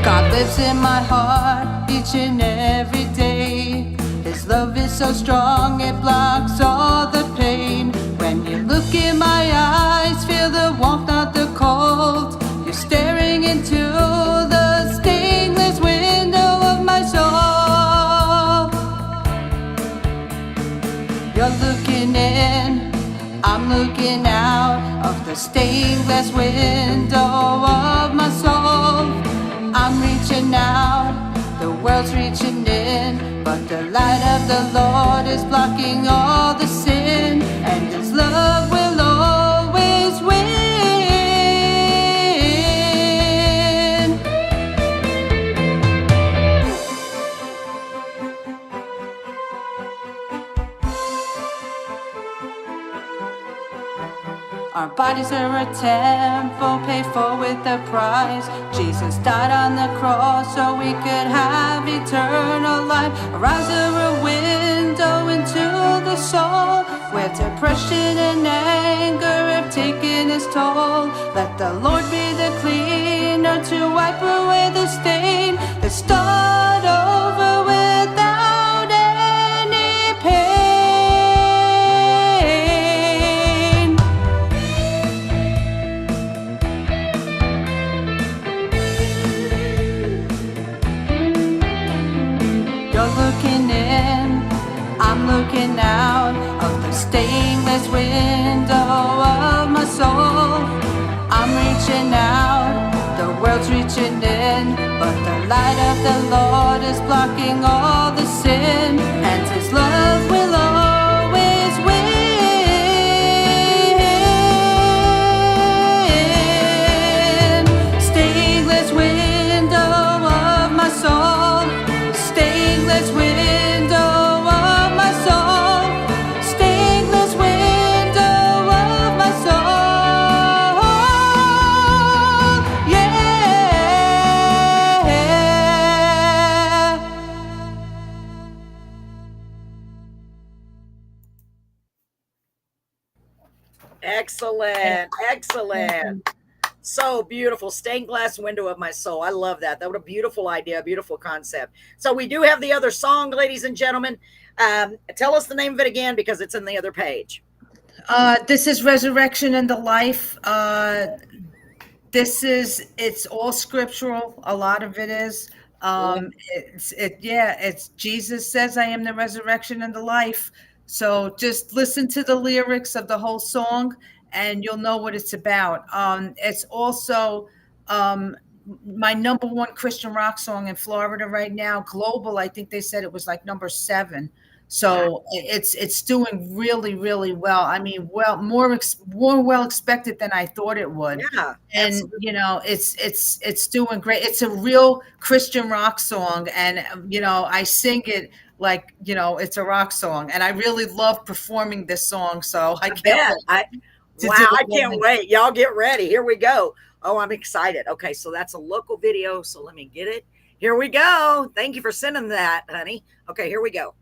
God lives in my heart each and every day. His love is so strong, it blocks all the pain. When you look in my eyes, feel the warmth, not the cold. You're staring into the stainless window of my soul. You're looking in, I'm looking out of the stainless window of my soul. I'm reaching out, the world's reaching in, but the light of the Lord is blocking all the sin, and His love will always win. Our bodies are a temple paid for with a price. Jesus died on the cross so we could have eternal life. Our eyes are a window into the soul, where depression and anger have taken its toll. Let the Lord be the cleaner to wipe away the stain. Let's start over without any pain. You're looking in, I'm looking out of the stainless window of my soul. I'm reaching out, the world's reaching in, but the light of the Lord is blocking all the sin, and His love will always win. Stainless window of my soul, stainless window of my soul, stainless window of my soul. Yeah. Excellent. Excellent. So beautiful. Stained glass window of my soul. I love that. That was a beautiful idea, a beautiful concept. So we do have the other song, ladies and gentlemen. Tell us the name of it again because it's in the other page. This is Resurrection and the Life. It's all scriptural. A lot of it is. It's Jesus says, I am the resurrection and the life. So just listen to the lyrics of the whole song and you'll know what it's about. It's also my number one Christian rock song in Florida right now. Global, I think they said it was like number 7. So it's doing really, really well. I mean, more well expected than I thought it would. Yeah, And absolutely. it's doing great. It's a real Christian rock song, and I sing it like it's a rock song, and I really love performing this song. So I can't Bet. wait to Wow, do I it can't live. wait. Y'all get ready. Here we go. Oh, I'm excited. Okay, so that's a local video. So let me get it. Here we go. Thank you for sending that, honey. Okay, here we go.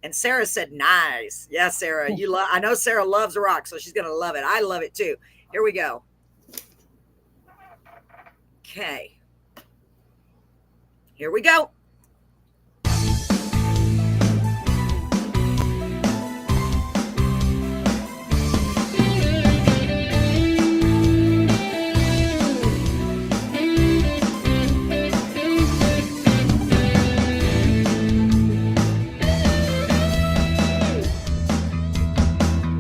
And Sarah said, nice. Yeah, Sarah, I know Sarah loves rock, so she's gonna love it. I love it too. Here we go. Okay. Here we go.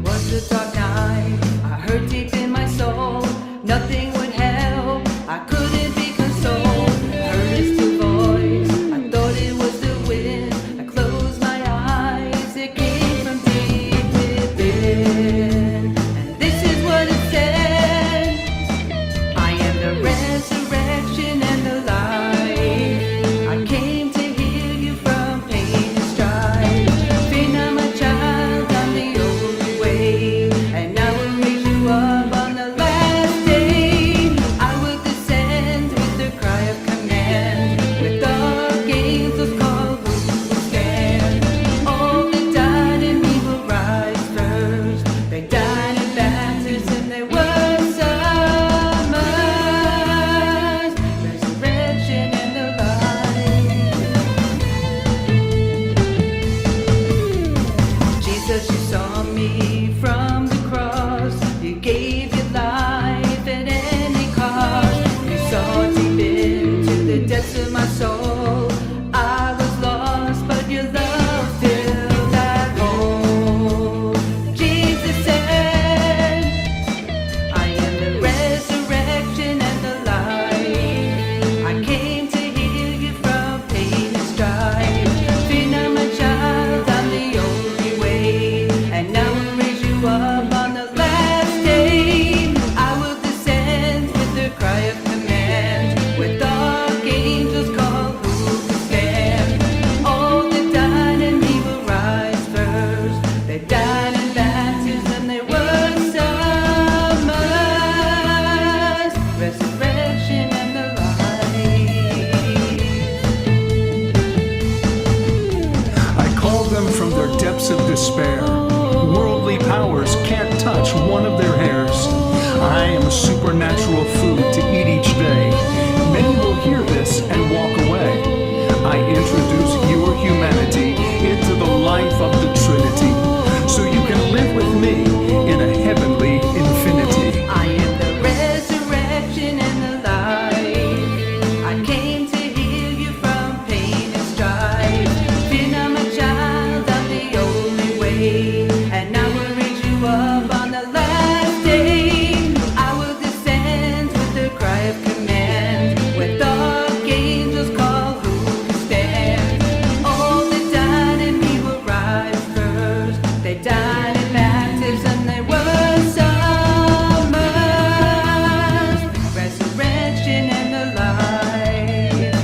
Was a dark night, I heard deep in my soul, nothing would help, I couldn't be consoled. Heard his still voice, I thought it was the wind. I closed my eyes, it came from deep within. And this is what it said: I am the resurrection and the life. I came to heal you from pain and strife. Fear not, my child, I'm the only way, and I will raise you up on the last day. I will descend with the cry of command, with archangels call who will stand. All that died in me will rise first. They died in baptism, they were summers, resurrection and the life. Jesus, you saw me from the cross. You gave your life at any cost. You saw deep into the depths of my soul. I was lost, but your love filled that hole. Jesus said, I am the resurrection and the life. I came to heal you from pain and strife. Fear not, my child, I'm the only way, and I will raise you up on the last day. I will descend with the cry of command, with archangels call who can stand. All that died in me will rise first. They died in baptism, they were summers, resurrection and the life. I call them from their depths of despair. Worldly powers can't touch one of their hairs. I am supernatural food to eat each day. Many will hear this and walk away. I introduce your humanity into the life of the Trinity, so you can live with me in a heavenly infinity. I am the resurrection and the life. I came to heal you from pain and strife. Fear not, my child, I'm the only way, and I will raise you up on the last day. I will descend with the cry of command, with archangels call who can stand. All that died in me will rise first. They died in baptism, they were summers, resurrection and the life.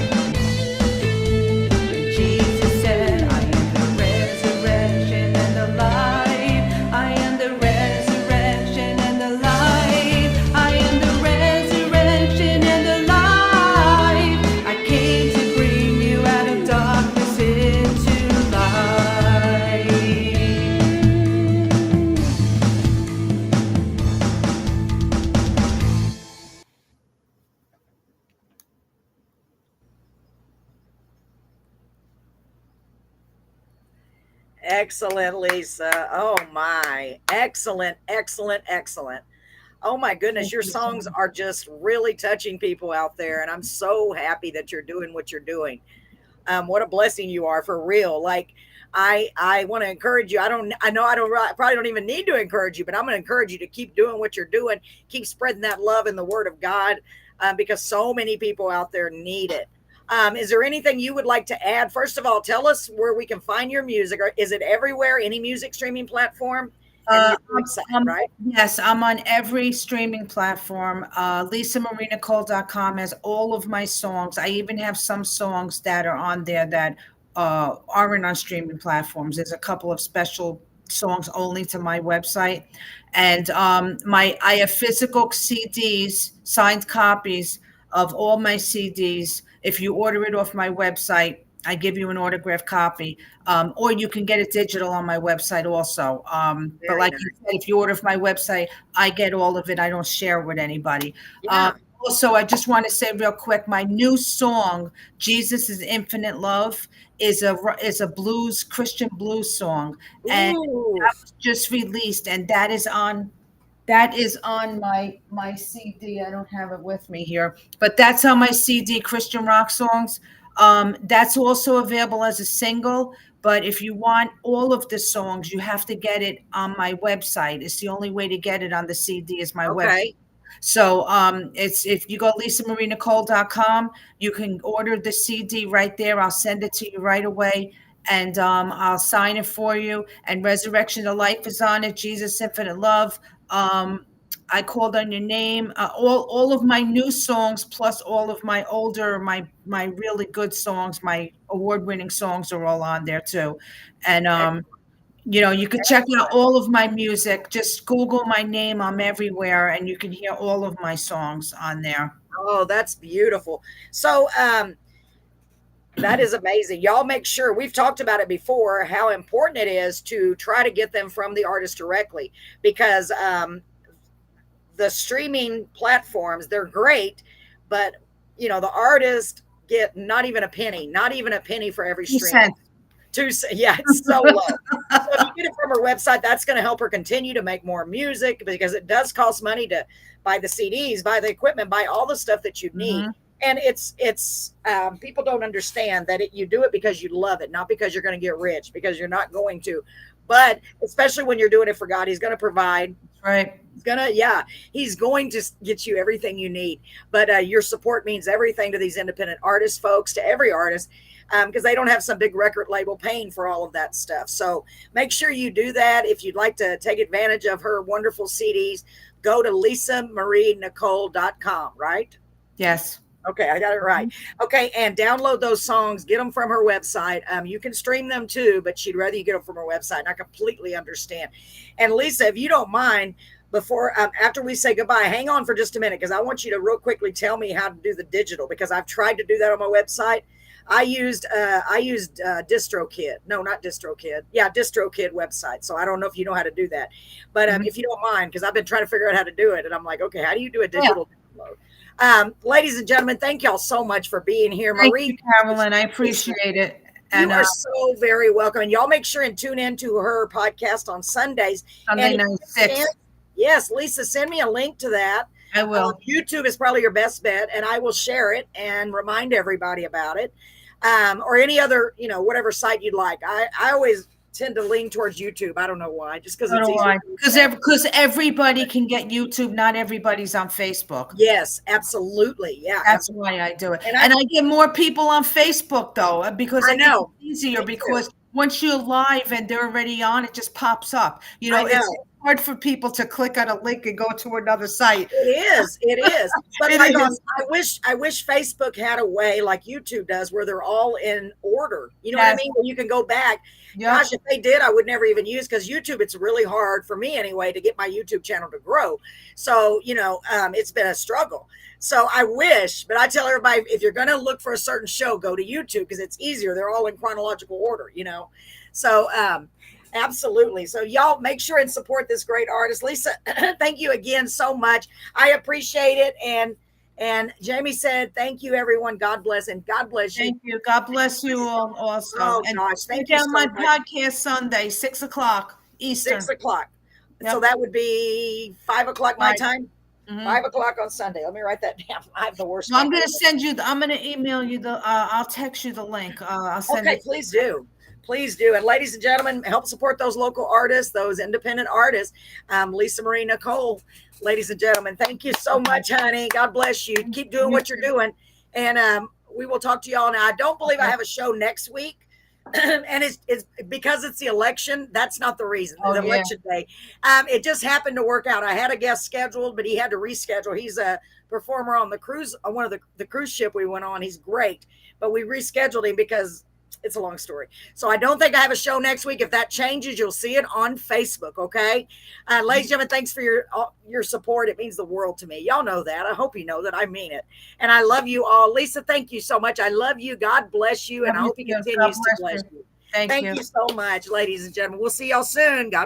Jesus said, I am the resurrection and the life. I am the resurrection and the life. I am the resurrection and the life. I came to bring you out of darkness into light. Excellent, Lisa. Oh my. Excellent, excellent, excellent. Oh my goodness, Thank your you so songs much. are just really touching people out there, and I'm so happy that you're doing what you're doing. What a blessing you are, for real. Like, I want to encourage you. I know I probably don't even need to encourage you, but I'm going to encourage you to keep doing what you're doing. Keep spreading that love and the word of God, because so many people out there need it. Is there anything you would like to add? First of all, tell us where we can find your music. Or is it everywhere, any music streaming platform, and your website, right? Yes, I'm on every streaming platform. LisaMarieNicole.com has all of my songs. I even have some songs that are on there that aren't on streaming platforms. There's a couple of special songs only to my website, and I have physical CDs, signed copies of all my CDs. If you order it off my website, I give you an autographed copy, or you can get it digital on my website also. But Very like nice. you said, if you order from my website, I get all of it. I don't share it with anybody. Yeah. Also, I just want to say real quick, my new song, "Jesus is Infinite Love," is a blues, Christian blues song, and Ooh. that was just released, and that is on my CD. I don't have it with me here, but that's on my CD, Christian rock songs. That's also available as a single. But if you want all of the songs, you have to get it on my website. It's the only way to get it on the CD is my website. Okay. So it's if you go lisamarinicole.com, you can order the CD right there. I'll send it to you right away, and I'll sign it for you. And Resurrection to Life is on it. Jesus Infinite Love. I called on your name. All of my new songs, plus all of my older, my really good songs, my award-winning songs are all on there too. And you could check out all of my music. Just Google my name. I'm everywhere, and you can hear all of my songs on there. Oh, that's beautiful. So, that is amazing. Y'all make sure, we've talked about it before, how important it is to try to get them from the artist directly, because the streaming platforms, they're great, but the artist get not even a penny for every stream. 2 cents. Yeah, it's so low. So if you get it from her website, that's going to help her continue to make more music, because it does cost money to buy the CDs, buy the equipment, buy all the stuff that you need. Mhm. And it's people don't understand that you do it because you love it, not because you're going to get rich, because you're not going to. But especially when you're doing it for God, He's going to provide. Right. He's going to get you everything you need. But your support means everything to these independent artists, folks, to every artist, because they don't have some big record label paying for all of that stuff. So make sure you do that. If you'd like to take advantage of her wonderful CDs, go to lisamarinicole.com, right? Yes. Okay, I got it right. Okay, and download those songs, get them from her website. You can stream them too, but she'd rather you get them from her website, and I completely understand. And Lisa, if you don't mind, after we say goodbye, hang on for just a minute, because I want you to real quickly tell me how to do the digital, because I've tried to do that on my website. I used DistroKid. No, not DistroKid. Yeah, DistroKid website. So I don't know if you know how to do that, but if you don't mind, because I've been trying to figure out how to do it, and I'm like, okay, how do you do a digital download? Ladies and gentlemen, thank y'all so much for being here. Thank Marie, you, Carolyn. I appreciate it. you are so very welcome. And y'all make sure and tune in to her podcast on Sundays. Sunday night 6. Yes, Lisa, send me a link to that. I will. YouTube is probably your best bet, and I will share it and remind everybody about it. Or any other, whatever site you'd like. I always tend to lean towards YouTube. I don't know why, just because it's easier. Because everybody can get YouTube. Not everybody's on Facebook. Yes, absolutely. Yeah, that's why I do it. And I get more people on Facebook though, because I know it's easier, because once you're live and they're already on, it just pops up. It's hard for people to click on a link and go to another site. It is. But I wish Facebook had a way like YouTube does, where they're all in order. You know what I mean? Where you can go back. Yep. Gosh, if they did, I would never even use, because YouTube, it's really hard for me anyway to get my YouTube channel to grow. So, it's been a struggle. So I wish, but I tell everybody, if you're going to look for a certain show, go to YouTube, because it's easier. They're all in chronological order, So, absolutely. So y'all make sure and support this great artist. Lisa, thank you again so much. I appreciate it. And Jamie said, thank you, everyone. God bless, and God bless you. Thank you. God bless you all also. Oh, and gosh. Thank you you on my podcast Sunday, 6:00 Eastern. 6:00. So that would be 5 o'clock my time. Mhm. 5 o'clock on Sunday. Let me write that down. I have the worst. No, I'm going to send you. I'm going to email you the. I'll text you the link. I'll send Okay, it. please do. Please do. And ladies and gentlemen, help support those local artists, those independent artists. Lisa Marie Nicole, ladies and gentlemen, thank you so much, honey. God bless you. Keep doing what you're doing. And we will talk to y'all now. I don't believe I have a show next week. And it's because it's the election. That's not the reason. The election day. It just happened to work out. I had a guest scheduled, but he had to reschedule. He's a performer on the cruise, on one of the cruise ship we went on. He's great, but we rescheduled him because it's a long story. So I don't think I have a show next week. If that changes, you'll see it on Facebook. Okay. Ladies and gentlemen, thanks for your support. It means the world to me. Y'all know that. I hope you know that I mean it. And I love you all. Lisa, thank you so much. I love you. God bless you. And I hope he continues to bless you. Thank you so much, ladies and gentlemen. We'll see y'all soon. God